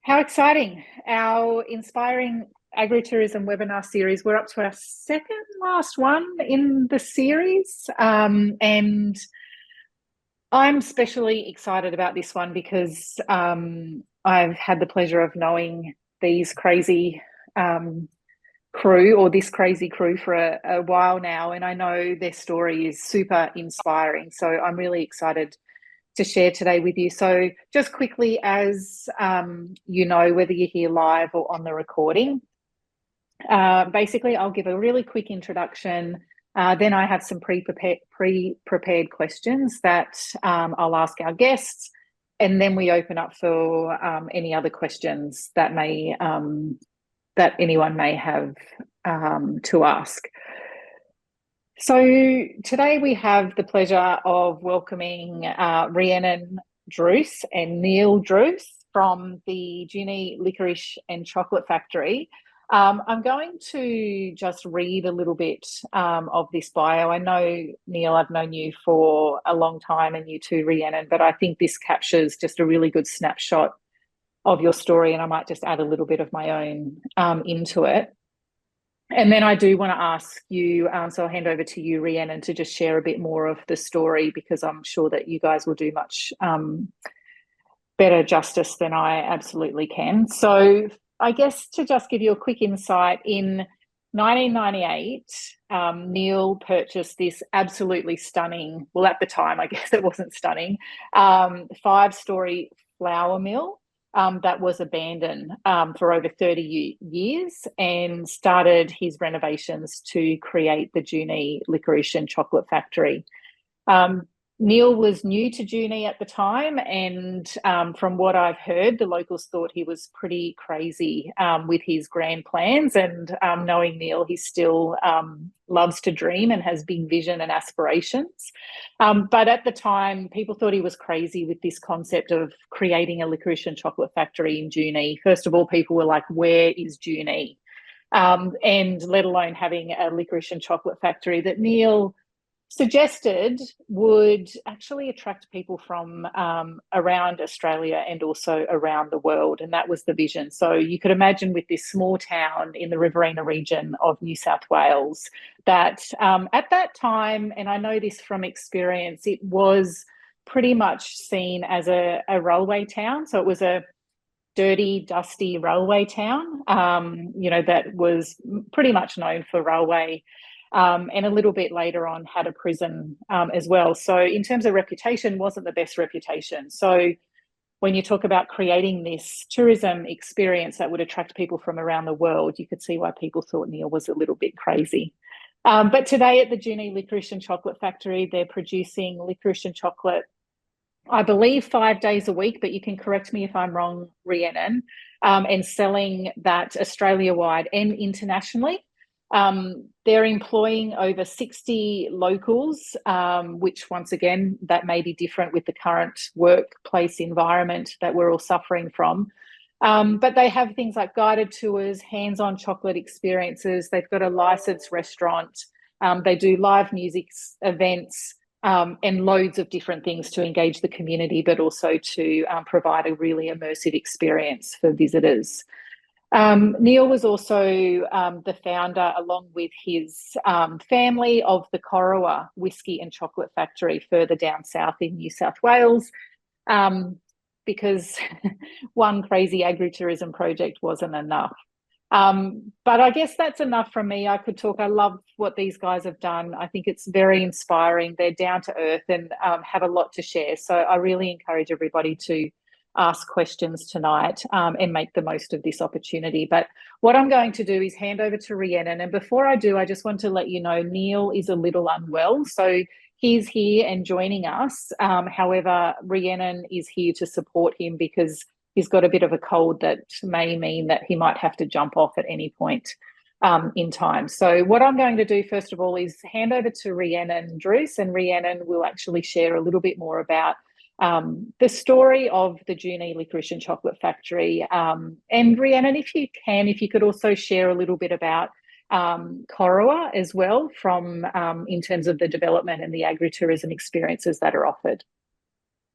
How exciting. Our inspiring agritourism webinar series. We're up to our second last one in the series. And I'm especially excited about this one because I've had the pleasure of knowing these crazy crew or this crazy crew for a while now. And I know their story is super inspiring. So I'm really excited to share today with you. So just quickly, as you know, whether you're here live or on the recording, basically I'll give a really quick introduction. Then I have some pre-prepared questions that I'll ask our guests, and then we open up for any other questions that anyone may have to ask. So today we have the pleasure of welcoming Rhiannon Druce and Neil Druce from the Junee Licorice and Chocolate Factory. I'm going to just read a little bit of this bio. I know, Neil, I've known you for a long time, and you too, Rhiannon, but I think this captures just a really good snapshot of your story, and I might just add a little bit of my own into it. And then I do want to ask you, so I'll hand over to you, Rhiannon, to just share a bit more of the story, because I'm sure that you guys will do much better justice than I absolutely can. So I guess to just give you a quick insight, in 1998, Neil purchased this absolutely stunning, well, at the time, I guess it wasn't stunning, 5-story flour mill that was abandoned for over 30 years, and started his renovations to create the Junee Licorice and Chocolate Factory. Neil was new to Junee at the time, and from what I've heard, the locals thought he was pretty crazy with his grand plans. And knowing Neil, he still loves to dream and has big vision and aspirations. But at the time, people thought he was crazy with this concept of creating a licorice and chocolate factory in Junee. First of all, people were like, where is Junee? And let alone having a licorice and chocolate factory that Neil suggested would actually attract people from around Australia and also around the world. And that was the vision. So you could imagine, with this small town in the Riverina region of New South Wales, that at that time, and I know this from experience, it was pretty much seen as a railway town. So it was a dirty, dusty railway town, that was pretty much known for railway. And a little bit later on had a prison as well. So in terms of reputation, wasn't the best reputation. So when you talk about creating this tourism experience that would attract people from around the world, you could see why people thought Neil was a little bit crazy. But today at the Junee Licorice and Chocolate Factory, they're producing licorice and chocolate, I believe, 5 days a week, but you can correct me if I'm wrong, Rhiannon, and selling that Australia-wide and internationally. They're employing over 60 locals, which once again, that may be different with the current workplace environment that we're all suffering from. But they have things like guided tours, hands-on chocolate experiences. They've got a licensed restaurant. They do live music events, and loads of different things to engage the community, but also to provide a really immersive experience for visitors. Neil was also the founder, along with his family, of the Corowa Whiskey and Chocolate Factory further down south in New South Wales, because one crazy agritourism project wasn't enough. But I guess that's enough from me. I could talk. I love what these guys have done. I think it's very inspiring. They're down to earth and have a lot to share. So I really encourage everybody to ask questions tonight and make the most of this opportunity. But what I'm going to do is hand over to Rhiannon. And before I do, I just want to let you know Neil is a little unwell. So he's here and joining us. However, Rhiannon is here to support him because he's got a bit of a cold that may mean that he might have to jump off at any point in time. So what I'm going to do, first of all, is hand over to Rhiannon Druce, and Rhiannon will actually share a little bit more about the story of the Junee Licorice and Chocolate Factory. And Rhiannon, if you could also share a little bit about Corowa as well, from in terms of the development and the agritourism experiences that are offered.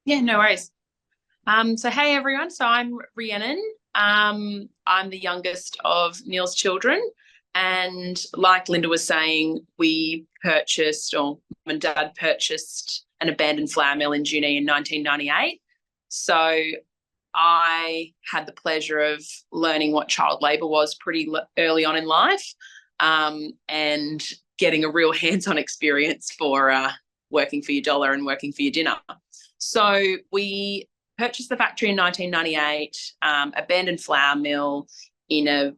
Yeah, no worries. So hey everyone, so I'm Rhiannon. I'm the youngest of Neil's children, and like Linda was saying, we purchased, or Mum and Dad purchased, an abandoned flour mill in Junee in 1998. So I had the pleasure of learning what child labour was pretty early on in life, and getting a real hands-on experience for working for your dollar and working for your dinner. So we purchased the factory in 1998, abandoned flour mill in a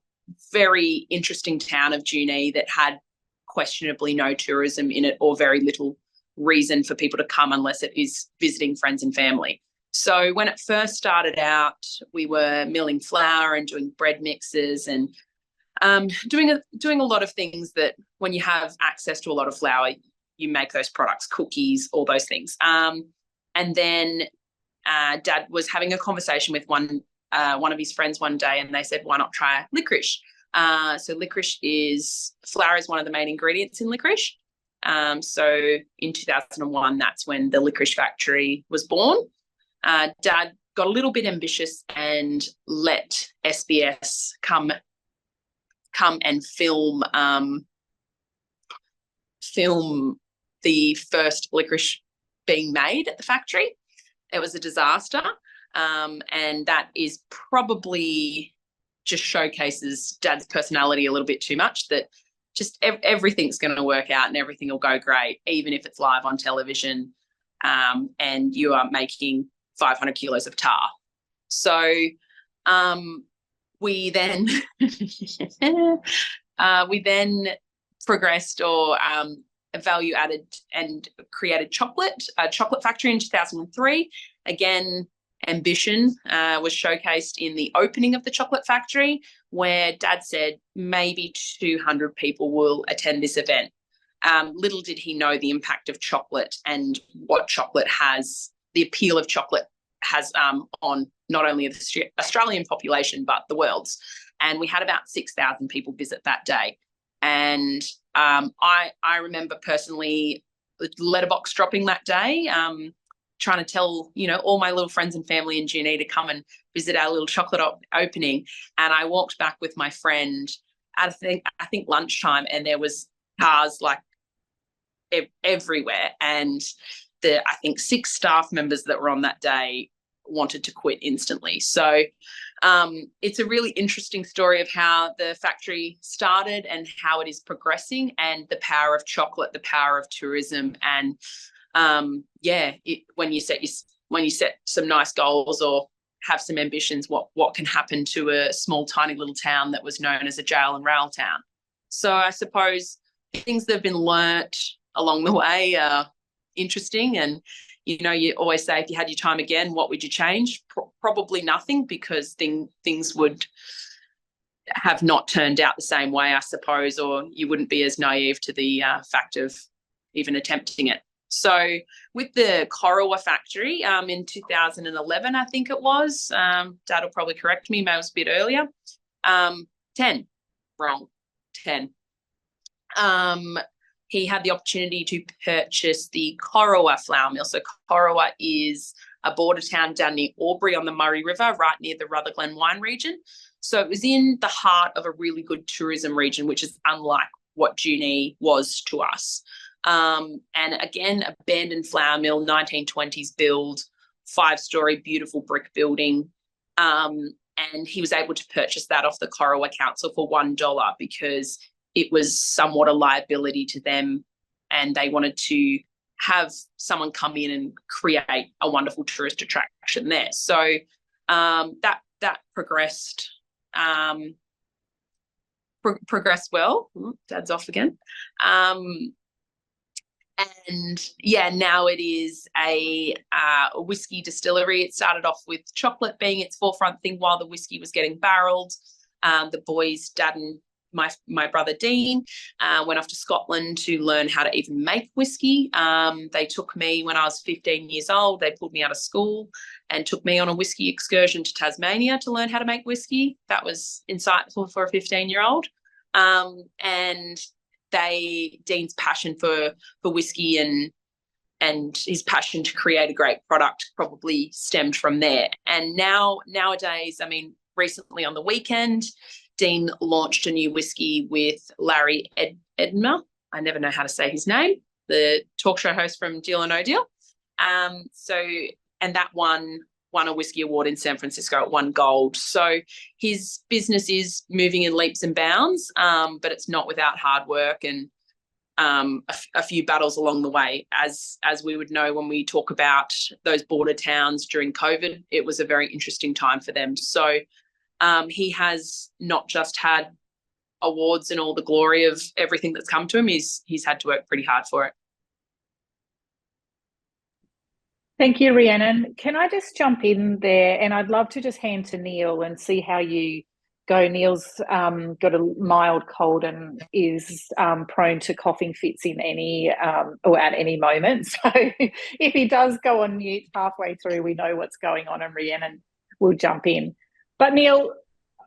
very interesting town of Junee that had questionably no tourism in it, or very little reason for people to come unless it is visiting friends and family. So when it first started out, we were milling flour and doing bread mixes and doing a lot of things that when you have access to a lot of flour, you make those products, cookies, all those things. And then Dad was having a conversation with one of his friends one day, and they said, why not try licorice? So licorice flour is one of the main ingredients in licorice. So in 2001, that's when the licorice factory was born. Dad got a little bit ambitious and let SBS come and film the first licorice being made at the factory. It was a disaster, and that is probably just showcases Dad's personality a little bit too much, that just everything's going to work out and everything will go great, even if it's live on television, and you are making 500 kilos of tar. So we then progressed, or value added, and created a chocolate factory in 2003. Again, ambition was showcased in the opening of the chocolate factory, where Dad said maybe 200 people will attend this event. Little did he know the impact of chocolate and what chocolate has, the appeal of chocolate has on not only the Australian population but the world's. And we had about 6,000 people visit that day. And I remember personally letterbox dropping that day, trying to tell, all my little friends and family in Junee to come and visit our little chocolate opening. And I walked back with my friend at I think lunchtime, and there was cars like everywhere. And I think 6 staff members that were on that day wanted to quit instantly. So it's a really interesting story of how the factory started and how it is progressing, and the power of chocolate, the power of tourism, and when you set some nice goals or have some ambitions, what can happen to a small, tiny little town that was known as a jail and rail town. So I suppose things that have been learnt along the way are interesting. And you always say, if you had your time again, what would you change? Probably nothing, because things would have not turned out the same way, I suppose, or you wouldn't be as naive to the fact of even attempting it. So with the Corowa factory, in 2011, I think it was, Dad will probably correct me, maybe it was a bit earlier, 10, wrong, 10. He had the opportunity to purchase the Corowa flour mill. So Corowa is a border town down near Albury on the Murray River, right near the Rutherglen wine region. So it was in the heart of a really good tourism region, which is unlike what Junee was to us. And again, abandoned flour mill, 1920s build, 5-story beautiful brick building. And he was able to purchase that off the Corowa Council for $1, because it was somewhat a liability to them, and they wanted to have someone come in and create a wonderful tourist attraction there. So that progressed well. Dad's off again. And now it is a whiskey distillery. It started off with chocolate being its forefront thing while the whiskey was getting barreled. The boys, Dad and my brother Dean, went off to Scotland to learn how to even make whiskey. They took me when I was 15 years old. They pulled me out of school and took me on a whiskey excursion to Tasmania to learn how to make whiskey. That was insightful for a 15-year-old. And Dean's passion for whiskey and his passion to create a great product probably stemmed from there. And nowadays, I mean, recently on the weekend, Dean launched a new whiskey with Larry Edmer. I never know how to say his name, the talk show host from Deal or No Deal. And that won a whiskey award in San Francisco. It won gold. So his business is moving in leaps and bounds, but it's not without hard work and a few battles along the way. As we would know when we talk about those border towns during COVID, it was a very interesting time for them. So he has not just had awards and all the glory of everything that's come to him. He's had to work pretty hard for it. Thank you, Rhiannon. Can I just jump in there? And I'd love to just hand to Neil and see how you go. Neil's got a mild cold and is prone to coughing fits in any or at any moment. So if he does go on mute halfway through, we know what's going on, and Rhiannon will jump in. But Neil,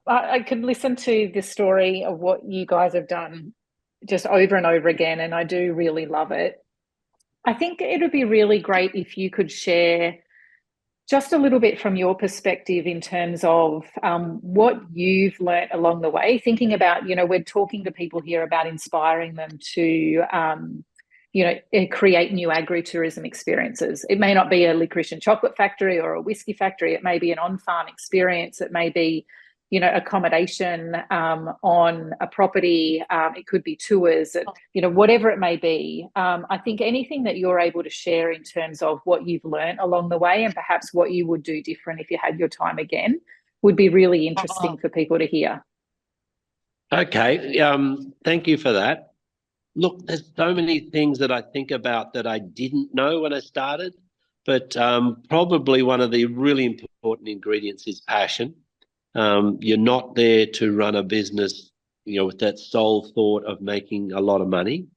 I could listen to this story of what you guys have done just over and over again, and I do really love it. I think it would be really great if you could share just a little bit from your perspective in terms of what you've learnt along the way, thinking about, we're talking to people here about inspiring them to, create new agritourism experiences. It may not be a licorice and chocolate factory or a whiskey factory. It may be an on-farm experience. It may be, accommodation on a property. It could be tours, whatever it may be. I think anything that you're able to share in terms of what you've learned along the way and perhaps what you would do different if you had your time again would be really interesting for people to hear. Okay. Thank you for that. Look, there's so many things that I think about that I didn't know when I started, but probably one of the really important ingredients is passion. You're not there to run a business, with that sole thought of making a lot of money,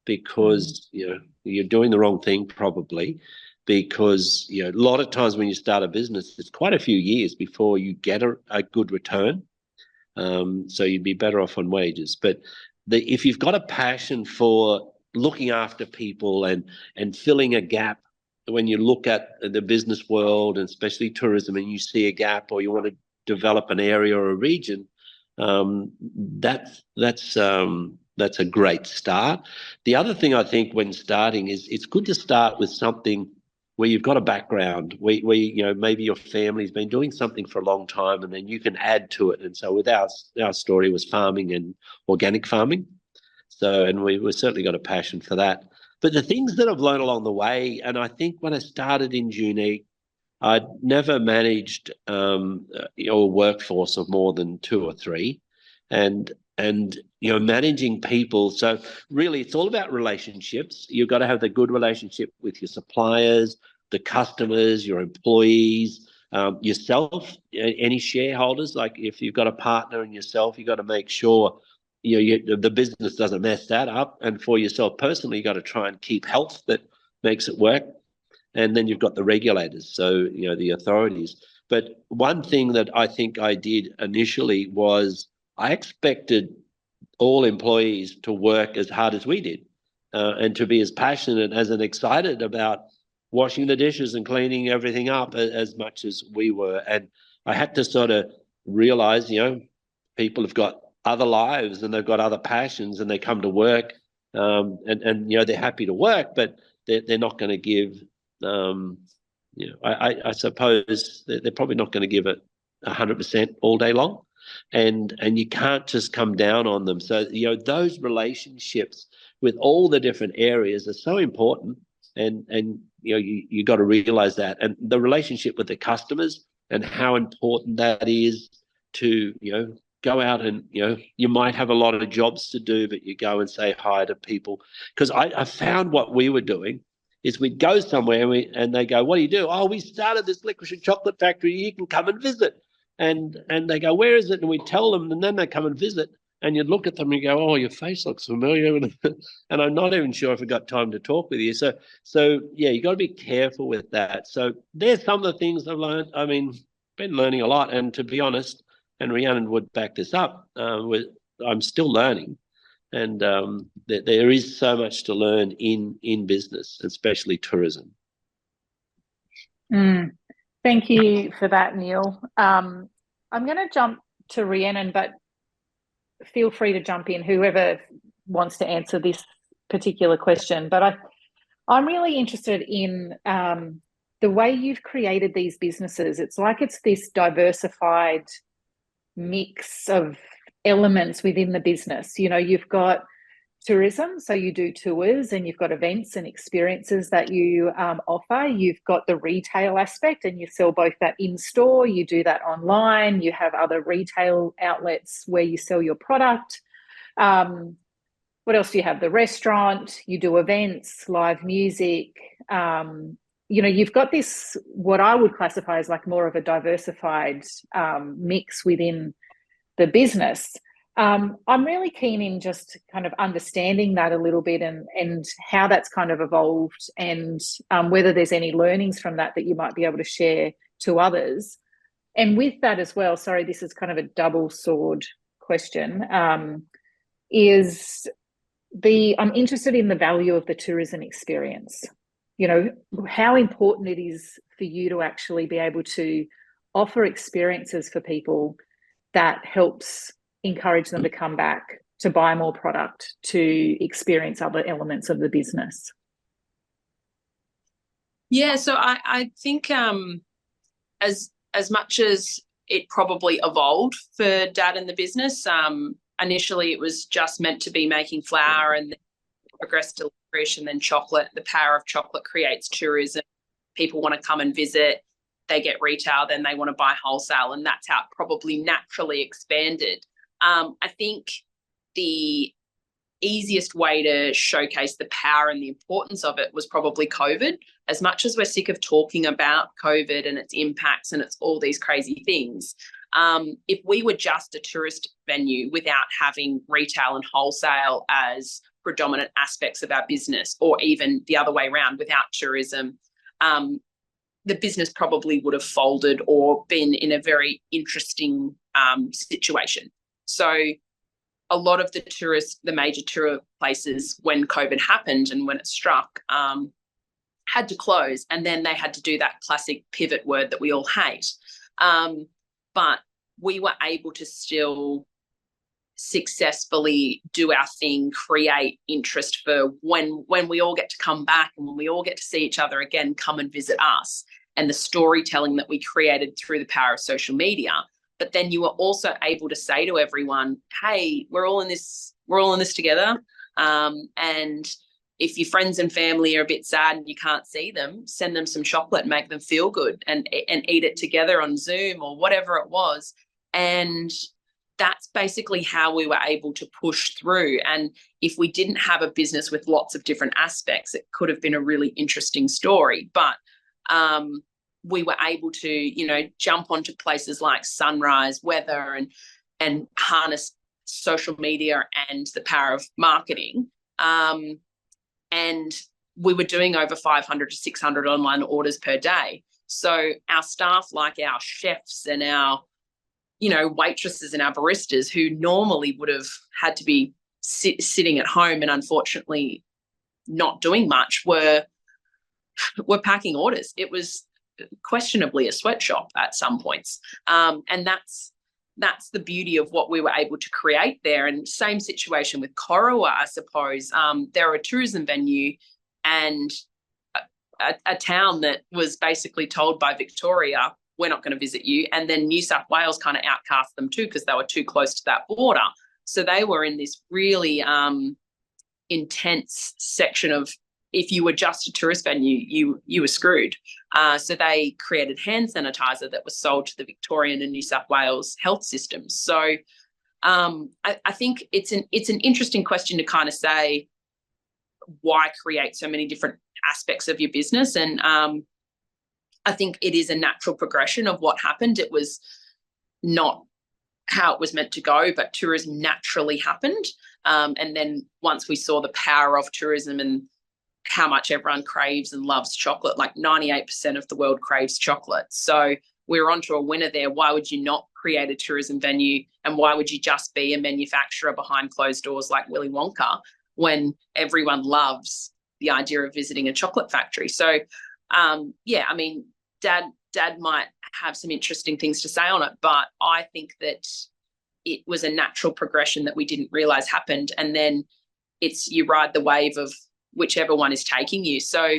because you're doing the wrong thing probably, because a lot of times when you start a business, it's quite a few years before you get a good return. So you'd be better off on wages. But if you've got a passion for looking after people and filling a gap, when you look at the business world and especially tourism, and you see a gap or you want to develop an area or a region, that's a great start. The other thing I think when starting is it's good to start with something where you've got a background, where maybe your family's been doing something for a long time, and then you can add to it. And so with our story was farming and organic farming. So, and we've certainly got a passion for that. But the things that I've learned along the way, and I think when I started in Junee, I'd never managed a workforce of more than 2 or 3, and managing people. So really, it's all about relationships. You've got to have the good relationship with your suppliers, the customers, your employees, yourself, any shareholders. Like if you've got a partner and yourself, you've got to make sure the business doesn't mess that up. And for yourself personally, you've got to try and keep health that makes it work. And then you've got the regulators, so, the authorities. But one thing that I think I did initially was I expected all employees to work as hard as we did, and to be as passionate and excited about washing the dishes and cleaning everything up as much as we were. And I had to sort of realize, people have got other lives and they've got other passions, and they come to work, and they're happy to work, but they're not going to give. I suppose they're probably not going to give it 100% all day long, and you can't just come down on them. So those relationships with all the different areas are so important, and you got to realize that, and the relationship with the customers and how important that is to go out and you might have a lot of jobs to do, but you go and say hi to people. Because I found what we were doing is we'd go somewhere and they go, "What do you do?" "Oh, we started this licorice and chocolate factory. You can come and visit." And they go, "Where is it?" And we tell them, and then they come and visit. And you'd look at them and you go, "Oh, your face looks familiar." And I'm not even sure if I've got time to talk with you. So yeah, you got to be careful with that. So there's some of the things I've learned. I mean, been learning a lot. And to be honest, and Rhiannon would back this up, I'm still learning. And there is so much to learn in business, especially tourism. Thank you for that, Neil. I'm going to jump to Rhiannon, but feel free to jump in, whoever wants to answer this particular question. But I'm really interested in the way you've created these businesses. It's like it's this diversified mix of elements within the business. You know, you've got tourism, so you do tours, and you've got events and experiences that you offer. You've got the retail aspect, and you sell both that in store, you do that online, you have other retail outlets where you sell your product. What else do you have? The restaurant, you do events, live music. You know, you've got this, what I would classify as like more of a diversified mix within the business. I'm really keen in just kind of understanding that a little bit, and how that's kind of evolved, and whether there's any learnings from that you might be able to share to others. And with that as well, sorry, this is kind of a double sword question, I'm interested in the value of the tourism experience. You know, how important it is for you to actually be able to offer experiences for people that helps encourage them to come back, to buy more product, to experience other elements of the business. Yeah, so I think as much as it probably evolved for Dad and the business, initially it was just meant to be making flour, and then progressed to licorice and then chocolate. The power of chocolate creates tourism. People want to come and visit. They get retail, then they want to buy wholesale, and that's how it probably naturally expanded. I think the easiest way to showcase the power and the importance of it was probably COVID. As much as we're sick of talking about COVID and its impacts and it's all these crazy things, if we were just a tourist venue without having retail and wholesale as predominant aspects of our business, or even the other way around, without tourism, the business probably would have folded or been in a very interesting situation. So a lot of the major tour places, when COVID happened and when it struck, had to close, and then they had to do that classic pivot word that we all hate. But we were able to still successfully do our thing, create interest for when we all get to come back, and when we all get to see each other again, come and visit us, and the storytelling that we created through the power of social media. But then you were also able to say to everyone, hey, we're all in this together. And if your friends and family are a bit sad and you can't see them, send them some chocolate and make them feel good, and eat it together on Zoom or whatever it was. And that's basically how we were able to push through. And if we didn't have a business with lots of different aspects, it could have been a really interesting story. But we were able to, you know, jump onto places like sunrise, weather, and harness social media and the power of marketing. And we were doing over 500 to 600 online orders per day. So our staff, like our chefs and our, you know, waitresses and our baristas, who normally would have had to be sitting at home and unfortunately not doing much, were packing orders. It was questionably a sweatshop at some points. And that's the beauty of what we were able to create there. And same situation with Corowa, I suppose. They're a tourism venue, and a town that was basically told by Victoria, we're not going to visit you. And then New South Wales kind of outcast them too, because they were too close to that border. So they were in this really intense section of, if you were just a tourist venue, you were screwed. So they created hand sanitizer that was sold to the Victorian and New South Wales health systems. So I think it's an interesting question to kind of say, why create so many different aspects of your business? And I think it is a natural progression of what happened. It was not how it was meant to go, but tourism naturally happened. And then once we saw the power of tourism and how much everyone craves and loves chocolate, like 98% of the world craves chocolate. So we're onto a winner there. Why would you not create a tourism venue, and why would you just be a manufacturer behind closed doors like Willy Wonka when everyone loves the idea of visiting a chocolate factory? So yeah, I mean, Dad Dad might have some interesting things to say on it, but I think that it was a natural progression that we didn't realize happened. And then you ride the wave of whichever one is taking you. So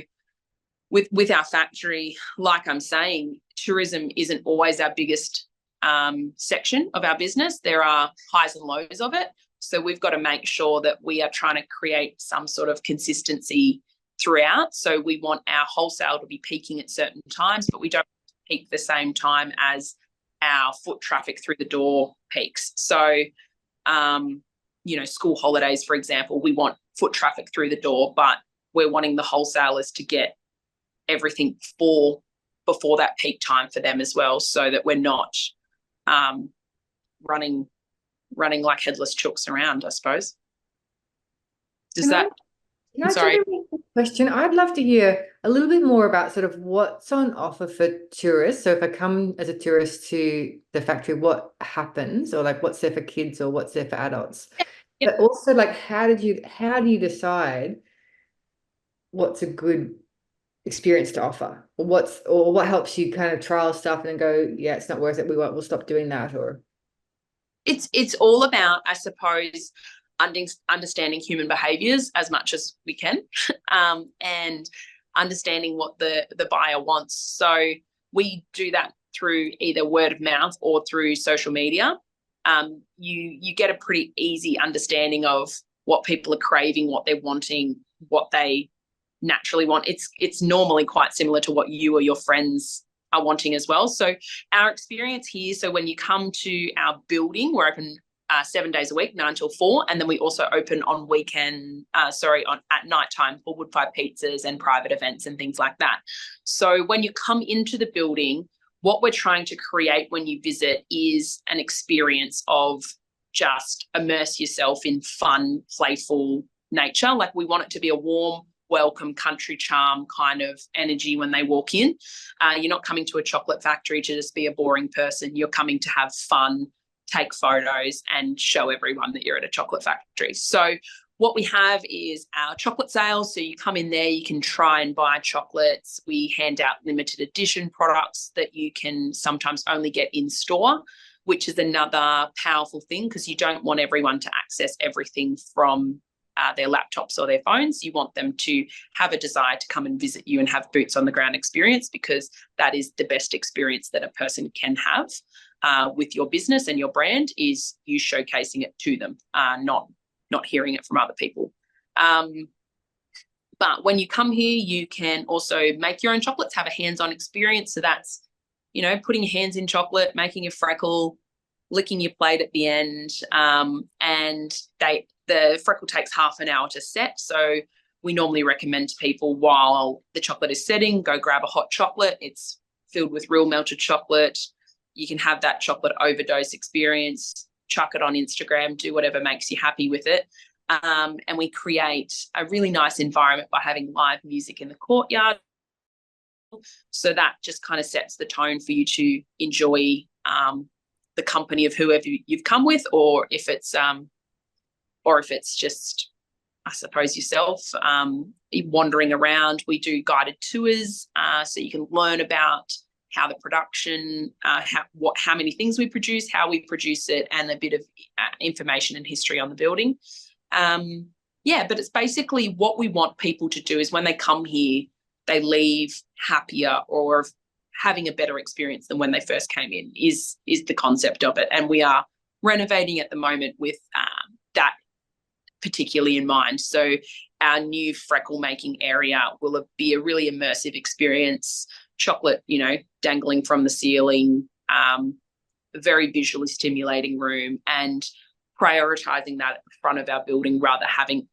with our factory, like I'm saying, tourism isn't always our biggest section of our business. There are highs and lows of it. So we've got to make sure that we are trying to create some sort of consistency throughout. So we want our wholesale to be peaking at certain times, but we don't peak the same time as our foot traffic through the door peaks. So, school holidays, for example, we want foot traffic through the door, but we're wanting the wholesalers to get everything before that peak time for them as well, so that we're not running like headless chooks around, I suppose. Can I take a question? I'd love to hear a little bit more about sort of what's on offer for tourists. So if I come as a tourist to the factory, what happens, or like what's there for kids or what's there for adults? But also, like, how do you decide what's a good experience to offer, or what helps you kind of trial stuff and then go, yeah, it's not worth it, we'll stop doing that? Or it's all about, I suppose, understanding human behaviors as much as we can, and understanding what the buyer wants. So we do that through either word of mouth or through social media. You get a pretty easy understanding of what people are craving, what they're wanting, what they naturally want. It's normally quite similar to what you or your friends are wanting as well. So our experience here, so when you come to our building, we're open 7 days a week, 9 till 4, and then we also open on at nighttime for wood-fired pizzas and private events and things like that. So when you come into the building, what we're trying to create when you visit is an experience of just immerse yourself in fun, playful nature. Like, we want it to be a warm, welcome, country charm kind of energy when they walk in. You're not coming to a chocolate factory to just be a boring person. You're coming to have fun, take photos, and show everyone that you're at a chocolate factory. So what we have is our chocolate sales. So you come in there, you can try and buy chocolates. We hand out limited edition products that you can sometimes only get in store, which is another powerful thing, because you don't want everyone to access everything from their laptops or their phones. You want them to have a desire to come and visit you and have boots on the ground experience, because that is the best experience that a person can have with your business and your brand, is you showcasing it to them, not hearing it from other people. But when you come here, you can also make your own chocolates, have a hands-on experience. So that's, putting your hands in chocolate, making a freckle, licking your plate at the end, and the freckle takes half an hour to set. So we normally recommend to people, while the chocolate is setting, go grab a hot chocolate. It's filled with real melted chocolate. You can have that chocolate overdose experience, chuck it on Instagram, do whatever makes you happy with it. And we create a really nice environment by having live music in the courtyard. So that just kind of sets the tone for you to enjoy the company of whoever you've come with, or if it's just, I suppose, yourself wandering around. We do guided tours, so you can learn about how the production, how many things we produce, how we produce it, and a bit of information and history on the building. But it's basically what we want people to do is when they come here, they leave happier or having a better experience than when they first came in, is the concept of it. And we are renovating at the moment with that particularly in mind. So our new freckle making area will be a really immersive experience. Chocolate, dangling from the ceiling, a very visually stimulating room, and prioritizing that at the front of our building rather having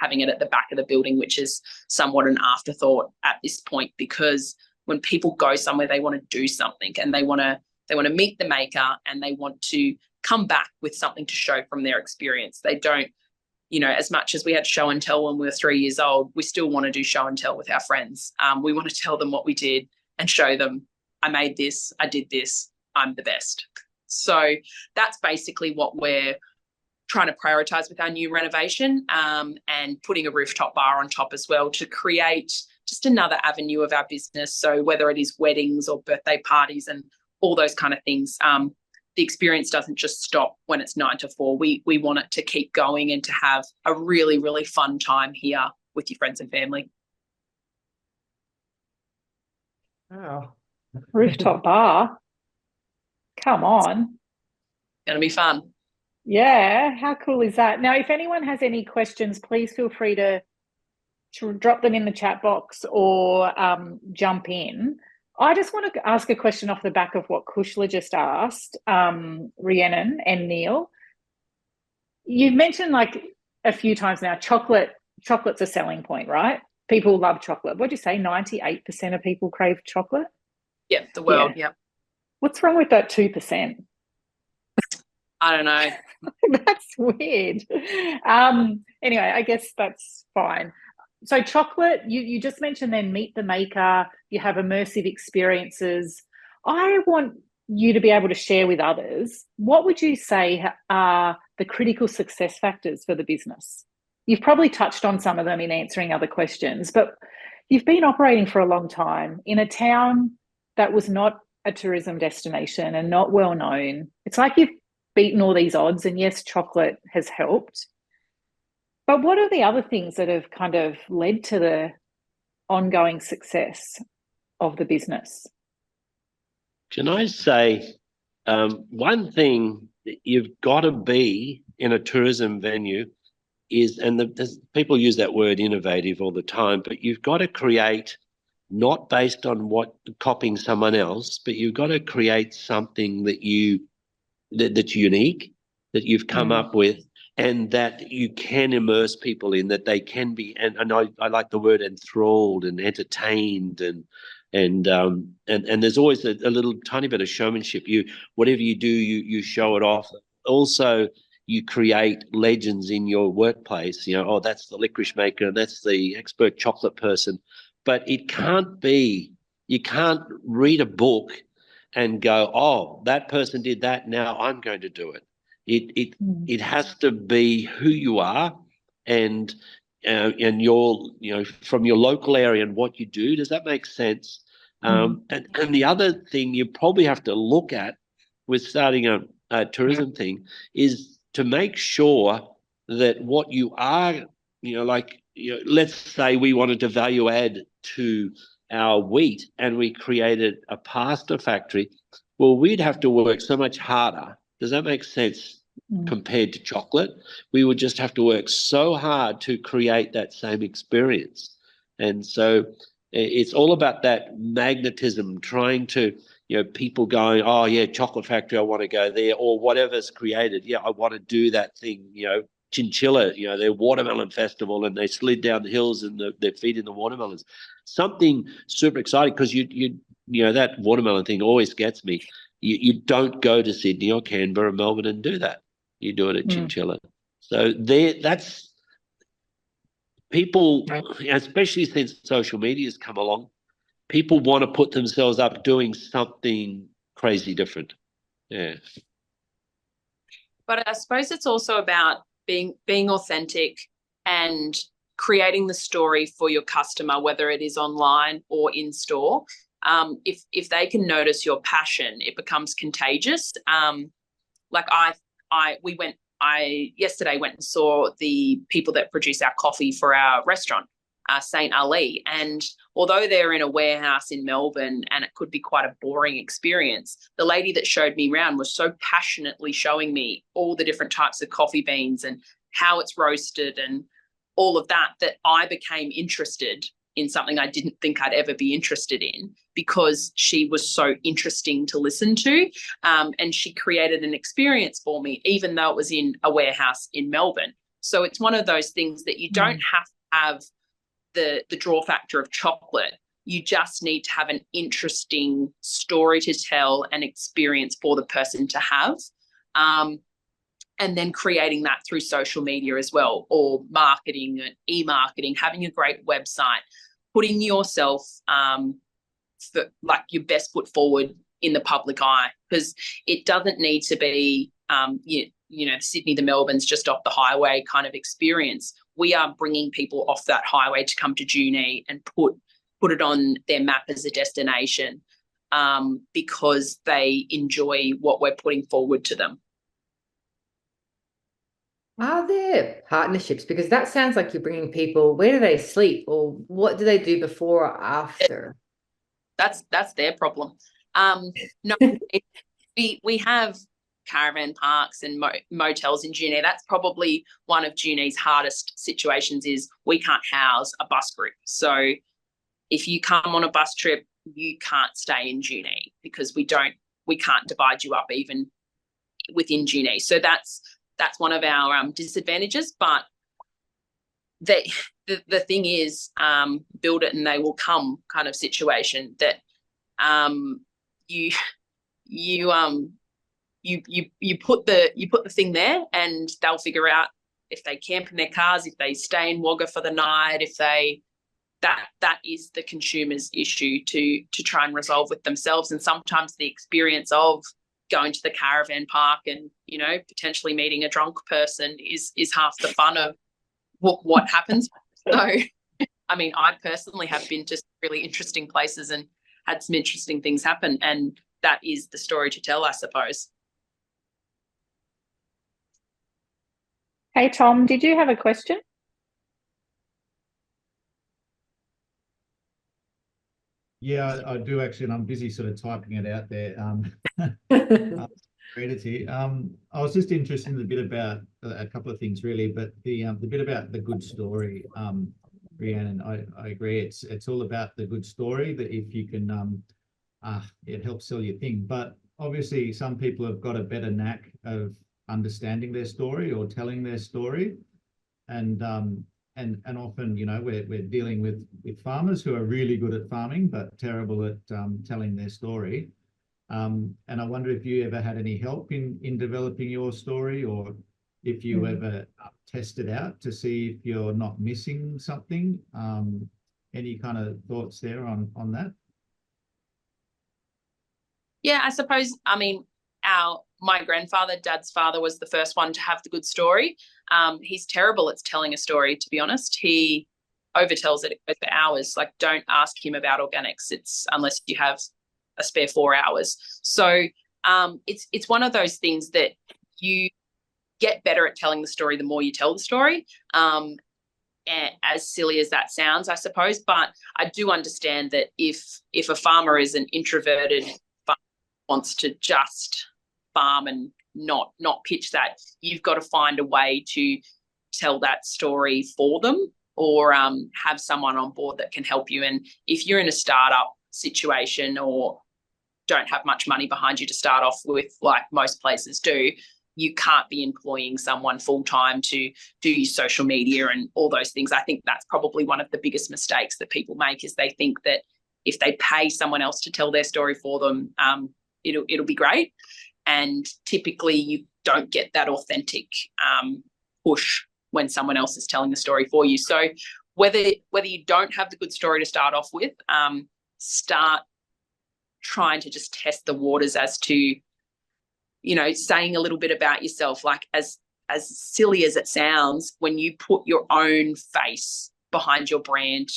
it at the back of the building, which is somewhat an afterthought at this point, because when people go somewhere, they want to do something, and they want to meet the maker, and they want to come back with something to show from their experience. They don't, as much as we had show and tell when we were 3 years old, we still want to do show and tell with our friends. We want to tell them what we did and show them, I made this, I did this, I'm the best. So that's basically what we're trying to prioritize with our new renovation, and putting a rooftop bar on top as well to create just another avenue of our business. So whether it is weddings or birthday parties and all those kind of things, the experience doesn't just stop when it's 9 to 4. We want it to keep going and to have a really, really fun time here with your friends and family. Wow. Rooftop bar. Come on. Going to be fun. Yeah, how cool is that? Now, if anyone has any questions, please feel free to drop them in the chat box or jump in. I just want to ask a question off the back of what Kushla just asked, Rhiannon and Neil. You've mentioned like a few times now, chocolate's a selling point, right? People love chocolate. What'd you say? 98% of people crave chocolate? Yeah, the world, yeah. What's wrong with that 2%? I don't know. That's weird. Anyway, I guess that's fine. So chocolate, you just mentioned then meet the maker, you have immersive experiences. I want you to be able to share with others, what would you say are the critical success factors for the business? You've probably touched on some of them in answering other questions, but you've been operating for a long time in a town that was not a tourism destination and not well known. It's like you've beaten all these odds, and yes, chocolate has helped. But what are the other things that have kind of led to the ongoing success of the business? Can I say one thing that you've got to be in a tourism venue is, and people use that word innovative all the time, but you've got to create not based on copying someone else, but you've got to create something that's unique, that you've come up with, and that you can immerse people in, that they can be, and I like the word enthralled and entertained, and there's always a little tiny bit of showmanship. Whatever you do, you show it off. Also, you create legends in your workplace. Oh, that's the licorice maker, and that's the expert chocolate person. But it can't be. You can't read a book and go, oh, that person did that, now I'm going to do it. It has to be who you are, and your, from your local area and what you do. Does that make sense? And the other thing you probably have to look at with starting a tourism thing is to make sure that what you are, let's say we wanted to value add to our wheat and we created a pasta factory. Well, we'd have to work so much harder. Does that make sense? Compared to chocolate, we would just have to work so hard to create that same experience. And so it's all about that magnetism, trying to, people going, oh yeah, chocolate factory, I want to go there, or whatever's created. Yeah, I want to do that thing, chinchilla, their watermelon festival, and they slid down the hills and they're feeding the watermelons. Something super exciting, because that watermelon thing always gets me. You don't go to Sydney or Canberra or Melbourne and do that. You do it at Chinchilla. So that's people, especially since social media has come along, people want to put themselves up doing something crazy different. Yeah. But I suppose it's also about being authentic and creating the story for your customer, whether it is online or in store. If they can notice your passion, it becomes contagious. I yesterday went and saw the people that produce our coffee for our restaurant, St. Ali. And although they're in a warehouse in Melbourne and it could be quite a boring experience, the lady that showed me around was so passionately showing me all the different types of coffee beans and how it's roasted and all of that, that I became interested in something I didn't think I'd ever be interested in, because she was so interesting to listen to. And she created an experience for me, even though it was in a warehouse in Melbourne. So it's one of those things that you don't have to have the draw factor of chocolate. You just need to have an interesting story to tell and experience for the person to have. And then creating that through social media as well, or marketing and e-marketing, having a great website, putting yourself your best foot forward in the public eye, because it doesn't need to be, Sydney to Melbourne's just off the highway kind of experience. We are bringing people off that highway to come to Junee and put put it on their map as a destination, because they enjoy what we're putting forward to them. Are there partnerships? Because that sounds like you're bringing people, where do they sleep, or what do they do before or after? That's their problem. No, we have caravan parks and motels in Junee. That's probably one of Junee's hardest situations, is we can't house a bus group. So if you come on a bus trip, you can't stay in Junee because we can't divide you up even within Junee. So that's one of our disadvantages. But the thing is, build it and they will come kind of situation that you put the thing there and they'll figure out if they camp in their cars, if they stay in Wagga for the night, if they that is the consumer's issue to try and resolve with themselves. And sometimes the experience of going to the caravan park and, you know, potentially meeting a drunk person is half the fun of what happens. So, I mean, I personally have been to really interesting places and had some interesting things happen, and that is the story to tell, I suppose. Hey, Tom, did you have a question? Yeah, I do actually, and I'm busy sort of typing it out there. Here. I was just interested in the bit about a couple of things really, but the bit about the good story, Rhiannon, I agree. It's all about the good story, that if you can, it helps sell your thing. But obviously, some people have got a better knack of understanding their story or telling their story, and often, you know, we're dealing with farmers who are really good at farming but terrible at telling their story. And I wonder if you ever had any help in developing your story, or if you ever tested out to see if you're not missing something. Any kind of thoughts there on that? Yeah, I suppose, I mean, my grandfather, Dad's father, was the first one to have the good story. He's terrible at telling a story, to be honest. He overtells it for hours. Like, don't ask him about organics. It's unless you have a spare 4 hours. So it's one of those things that you get better at telling the story the more you tell the story. And as silly as that sounds, I suppose, but I do understand that if a farmer is an introverted farmer, wants to just farm and not pitch that, you've got to find a way to tell that story for them, or have someone on board that can help you. And if you're in a startup situation or don't have much money behind you to start off with, like most places do, you can't be employing someone full-time to do your social media and all those things. I think that's probably one of the biggest mistakes that people make, is they think that if they pay someone else to tell their story for them, it'll be great. And typically you don't get that authentic push when someone else is telling the story for you. So whether you don't have the good story to start off with, start trying to just test the waters as to, you know, saying a little bit about yourself. Like, as silly as it sounds, when you put your own face behind your brand,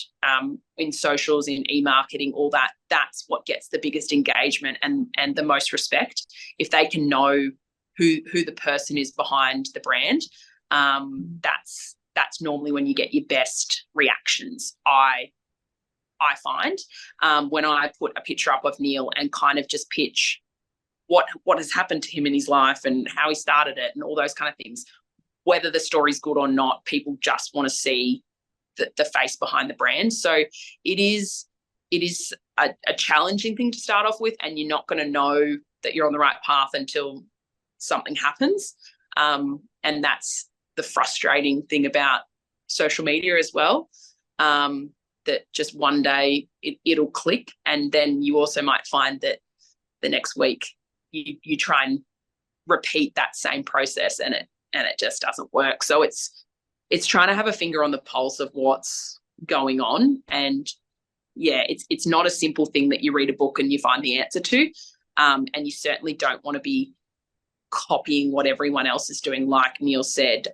in socials, in e-marketing, all that, that's what gets the biggest engagement and the most respect. If they can know who the person is behind the brand, that's normally when you get your best reactions. I find when I put a picture up of Neil and kind of just pitch what has happened to him in his life and how he started it and all those kind of things, whether the story's good or not, people just want to see the face behind the brand. So it is a challenging thing to start off with, and you're not going to know that you're on the right path until something happens. And that's the frustrating thing about social media as well. That just one day it'll click, and then you also might find that the next week you try and repeat that same process and it just doesn't work. So it's trying to have a finger on the pulse of what's going on. And yeah, it's not a simple thing that you read a book and you find the answer to. And you certainly don't want to be copying what everyone else is doing, like Neil said,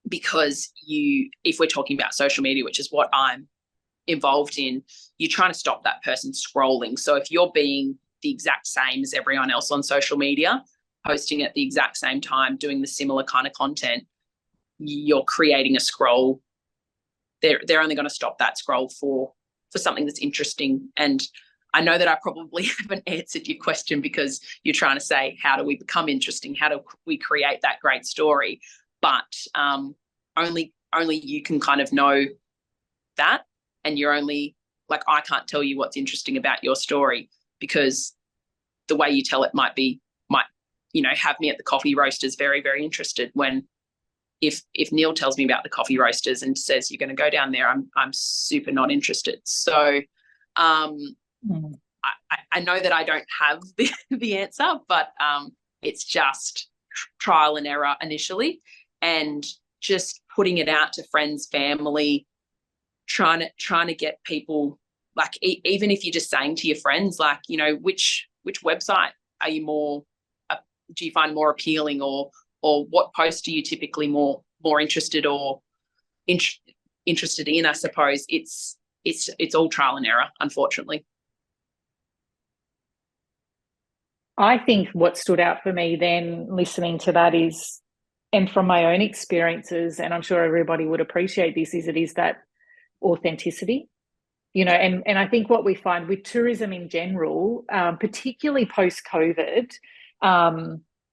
because if we're talking about social media, which is what I'm involved in, you're trying to stop that person scrolling. So if you're being the exact same as everyone else on social media, posting at the exact same time, doing the similar kind of content, you're creating a scroll. They're only going to stop that scroll for something that's interesting. And I know that I probably haven't answered your question, because you're trying to say, how do we become interesting? How do we create that great story? But only you can kind of know that. And you're only, like, I can't tell you what's interesting about your story, because the way you tell it might, you know, have me at the coffee roasters very, very interested, when if Neil tells me about the coffee roasters and says you're going to go down there, I'm super not interested. So I know that I don't have the answer, but it's just trial and error initially, and just putting it out to friends, family, trying to get people, like, even if you're just saying to your friends, like, you know, which website are you more, do you find more appealing, or what post are you typically more interested or interested in? I suppose it's all trial and error, unfortunately. I think what stood out for me then, listening to that, is, and from my own experiences, and I'm sure everybody would appreciate this, is it is that authenticity, you know, and I think what we find with tourism in general, particularly post-COVID,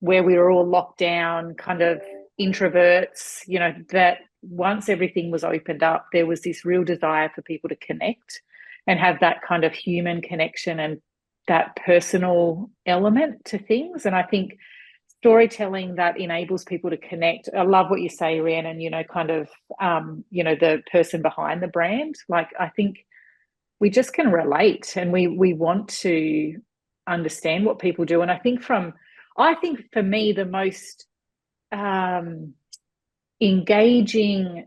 where we were all locked down, kind of introverts, you know, that once everything was opened up, there was this real desire for people to connect and have that kind of human connection and that personal element to things. And I think storytelling that enables people to connect. I love what you say, Rhiannon, you know, kind of, you know, the person behind the brand. Like, I think we just can relate, and we want to understand what people do. And I think for me, the most engaging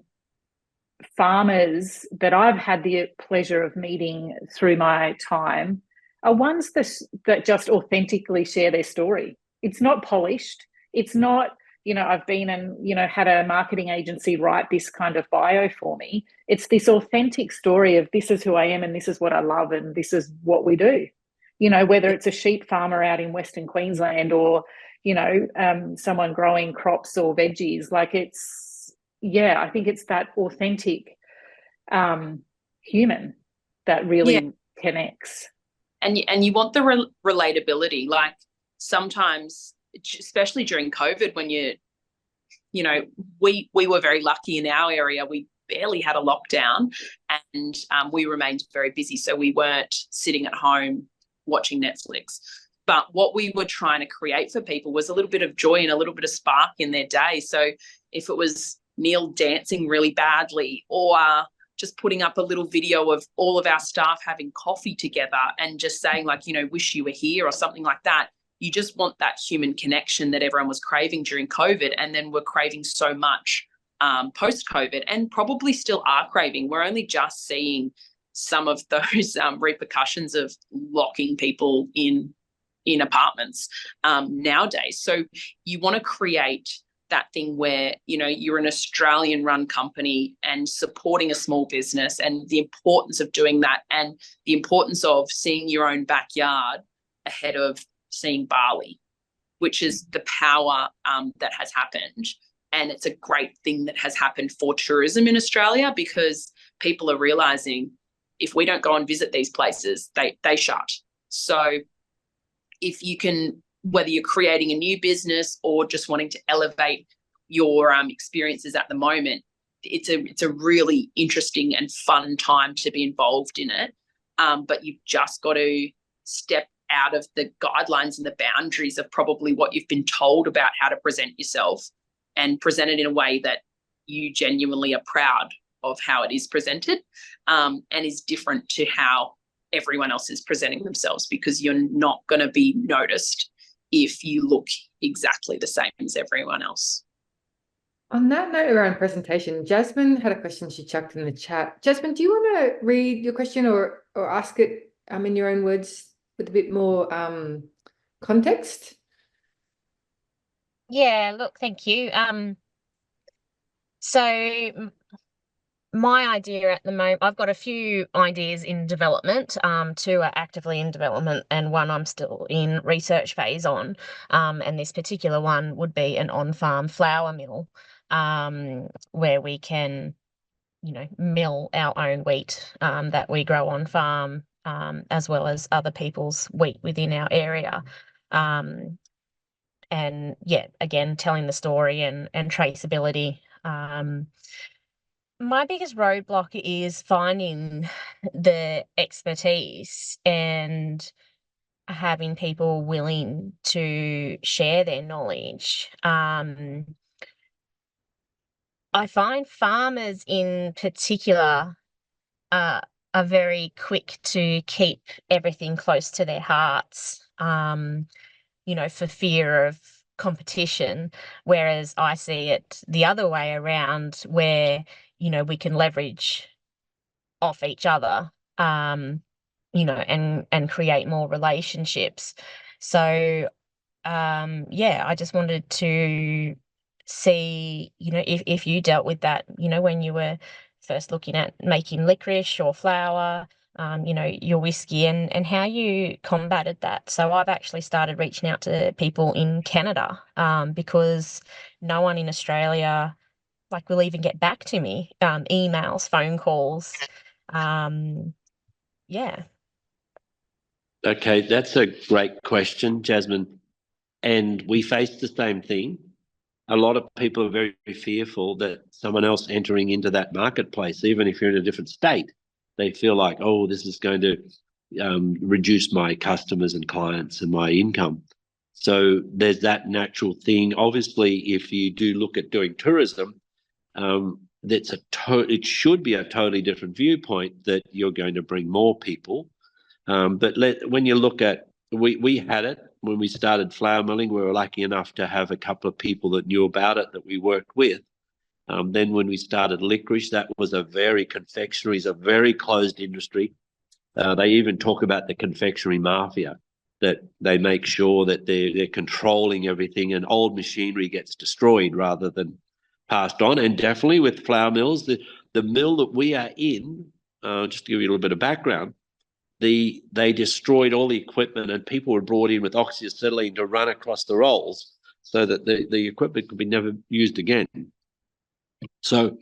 farmers that I've had the pleasure of meeting through my time are ones that just authentically share their story. It's not polished. It's not, you know, I've been and, you know, had a marketing agency write this kind of bio for me. It's this authentic story of, this is who I am and this is what I love and this is what we do. You know, whether it's a sheep farmer out in Western Queensland or, you know, someone growing crops or veggies, like, it's, yeah, I think it's that authentic human that really connects. And you want the relatability. Like, sometimes, especially during COVID, when you know, we were very lucky in our area. We barely had a lockdown, and we remained very busy, so we weren't sitting at home watching Netflix. But what we were trying to create for people was a little bit of joy and a little bit of spark in their day. So if it was Neil dancing really badly, or just putting up a little video of all of our staff having coffee together and just saying, like, you know, wish you were here, or something like that. You just want that human connection that everyone was craving during COVID, and then we're craving so much post-COVID, and probably still are craving. We're only just seeing some of those repercussions of locking people in apartments nowadays. So you want to create that thing where, you know, you're an Australian run company and supporting a small business, and the importance of doing that, and the importance of seeing your own backyard ahead of seeing Bali, which is the power that has happened. And it's a great thing that has happened for tourism in Australia, because people are realizing, if we don't go and visit these places, they shut. So if you can, whether you're creating a new business or just wanting to elevate your experiences at the moment, it's a really interesting and fun time to be involved in it. But you've just got to step out of the guidelines and the boundaries of probably what you've been told about how to present yourself, and present it in a way that you genuinely are proud of how it is presented, and is different to how everyone else is presenting themselves, because you're not going to be noticed if you look exactly the same as everyone else. On that note around presentation, Jasmine had a question she chucked in the chat. Jasmine, do you want to read your question or ask it in your own words with a bit more context? Yeah, look, thank you. So my idea at the moment, I've got a few ideas in development. Two are actively in development and one I'm still in research phase on. And this particular one would be an on-farm flour mill, where we can, mill our own wheat that we grow on farm, as well as other people's wheat within our area. And yeah, again, telling the story and traceability. My biggest roadblock is finding the expertise and having people willing to share their knowledge. I find farmers in particular are very quick to keep everything close to their hearts, for fear of competition, whereas I see it the other way around where, we can leverage off each other, and create more relationships. So, I just wanted to see, if you dealt with that, when you were first looking at making licorice or flour, your whiskey and how you combated that. So I've actually started reaching out to people in Canada, because no one in Australia will even get back to me, emails, phone calls. Yeah. Okay, that's a great question, Jasmine. And we face the same thing. A lot of people are very, very fearful that someone else entering into that marketplace, even if you're in a different state, they feel like, oh, this is going to reduce my customers and clients and my income. So there's that natural thing. Obviously, if you do look at doing tourism, it should be a totally different viewpoint that you're going to bring more people. But when you look at, we had it when we started flour milling. We were lucky enough to have a couple of people that knew about it that we worked with. Then when we started licorice, confectionery is a very closed industry. They even talk about the confectionery mafia, that they make sure that they're controlling everything and old machinery gets destroyed rather than passed on. And definitely with flour mills, the mill that we are in, just to give you a little bit of background, they destroyed all the equipment and people were brought in with oxyacetylene to run across the rolls so that the equipment could be never used again. So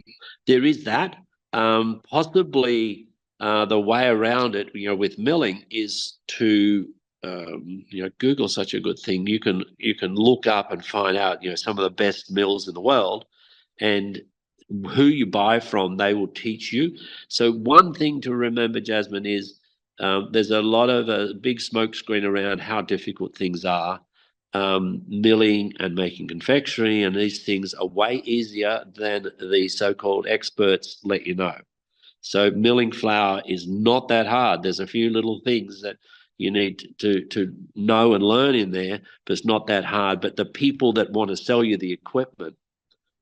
there is that. Possibly the way around it, with milling is to, Google's such a good thing. You can look up and find out, some of the best mills in the world, and who you buy from, they will teach you. So one thing to remember, Jasmine, is there's a lot of a big smokescreen around how difficult things are. Milling and making confectionery and these things are way easier than the so-called experts let you know. So milling flour is not that hard. There's a few little things that you need to know and learn in there, but it's not that hard. But the people that want to sell you the equipment,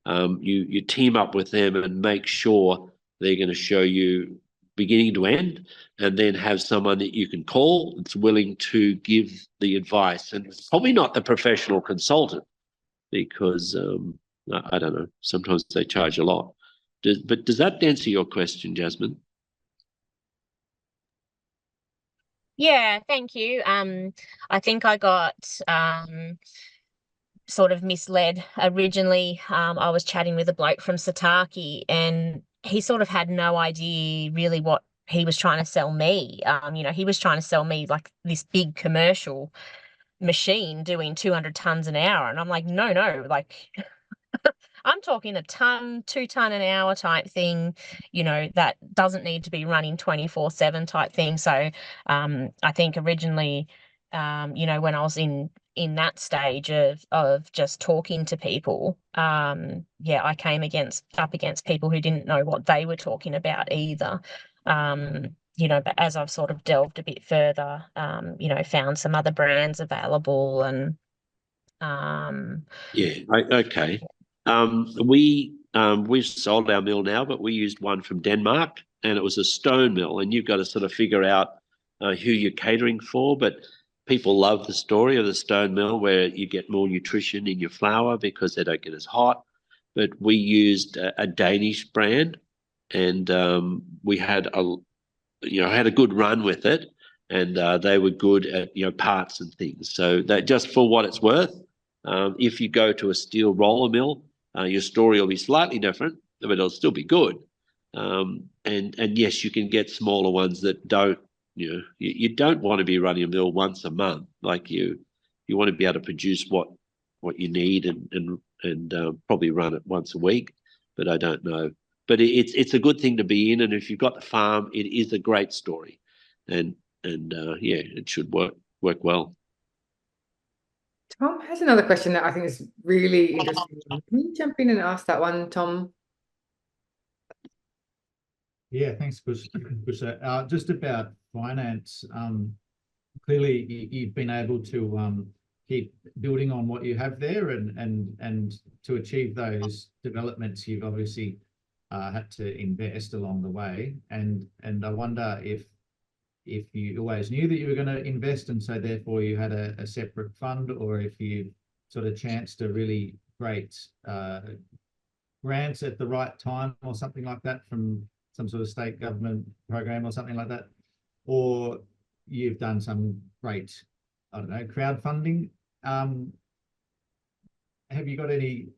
you team up with them and make sure they're going to show you beginning to end, and then have someone that you can call that's willing to give the advice. And it's probably not the professional consultant, because I don't know, sometimes they charge a lot. But does that answer your question, Jasmine? Yeah, thank you. I think I got sort of misled originally. I was chatting with a bloke from Sataki and he sort of had no idea really what he was trying to sell me. He was trying to sell me this big commercial machine doing 200 tons an hour. And I'm like, no, I'm talking a 2 ton an hour type thing, that doesn't need to be running 24/7 type thing. So I think originally, when I was in that stage of just talking to people, I came up against people who didn't know what they were talking about either. But as I've sort of delved a bit further, found some other brands available and okay. We've sold our mill now, but we used one from Denmark, and it was a stone mill. And you've got to sort of figure out who you're catering for. But people love the story of the stone mill, where you get more nutrition in your flour because they don't get as hot. But we used a Danish brand, and we had had a good run with it, and they were good at parts and things. So that, just for what it's worth, if you go to a steel roller mill, your story will be slightly different, but it'll still be good. And yes, you can get smaller ones that don't. You don't want to be running a mill once a month. Like you want to be able to produce what you need and probably run it once a week. But I don't know. But it's a good thing to be in, and if you've got the farm, it is a great story, and it should work well. Tom has another question that I think is really interesting. Can you jump in and ask that one, Tom? Yeah, thanks, Kush. Just about finance. Clearly, you've been able to keep building on what you have there, and to achieve those developments, you've obviously had to invest along the way. And I wonder if you always knew that you were going to invest, and so therefore you had a separate fund, or if you sort of chanced a really great grants at the right time or something like that from some sort of state government program or something like that, or you've done some great, I don't know, crowdfunding. Have you got any